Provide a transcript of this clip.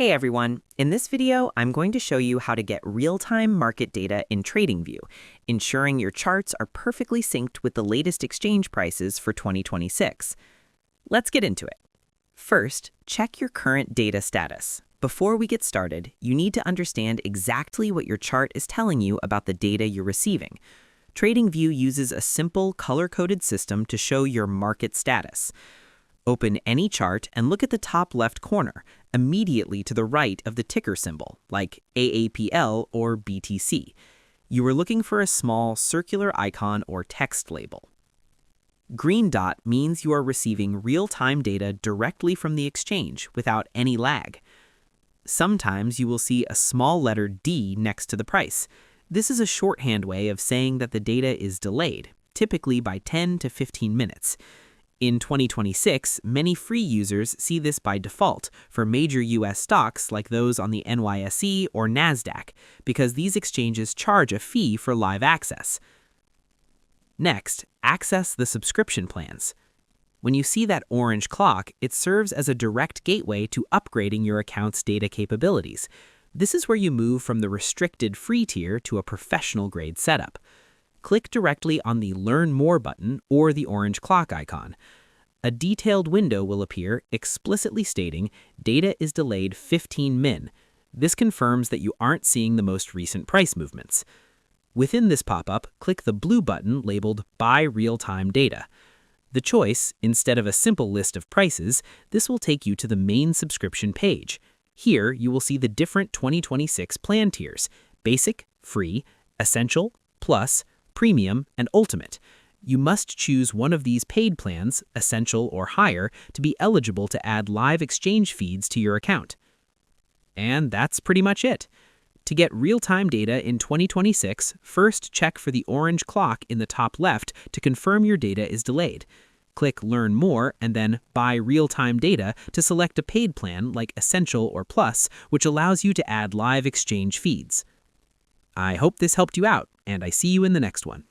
Hey everyone, in this video, I'm going to show you how to get real-time market data in Tradingview, ensuring your charts are perfectly synced with the latest exchange prices for 2026. Let's get into it. First, check your current data status. Before we get started, you need to understand exactly what your chart is telling you about the data you're receiving. Tradingview uses a simple color-coded system to show your market status. Open any chart and look at the top left corner, immediately to the right of the ticker symbol, like AAPL or BTC. You are looking for a small circular icon or text label. Green dot means you are receiving real-time data directly from the exchange without any lag. Sometimes you will see a small letter D next to the price. This is a shorthand way of saying that the data is delayed, typically by 10 to 15 minutes. In 2026, many free users see this by default for major U.S. stocks like those on the NYSE or NASDAQ, because these exchanges charge a fee for live access. Next, access the subscription plans. When you see that orange clock, it serves as a direct gateway to upgrading your account's data capabilities. This is where you move from the restricted free tier to a professional-grade setup. Click directly on the Learn More button or the orange clock icon. A detailed window will appear explicitly stating data is delayed 15 min. This confirms that you aren't seeing the most recent price movements. Within this pop-up, click the blue button labeled Buy Real-Time Data. The choice, instead of a simple list of prices, this will take you to the main subscription page. Here, you will see the different 2026 plan tiers: Basic, Free, Essential, Plus, Premium, and Ultimate. You must choose one of these paid plans, Essential or higher, to be eligible to add live exchange feeds to your account. And that's pretty much it. To get real-time data in 2026, first check for the orange clock in the top left to confirm your data is delayed. Click Learn More and then Buy Real-Time Data to select a paid plan like Essential or Plus, which allows you to add live exchange feeds. I hope this helped you out, and I see you in the next one.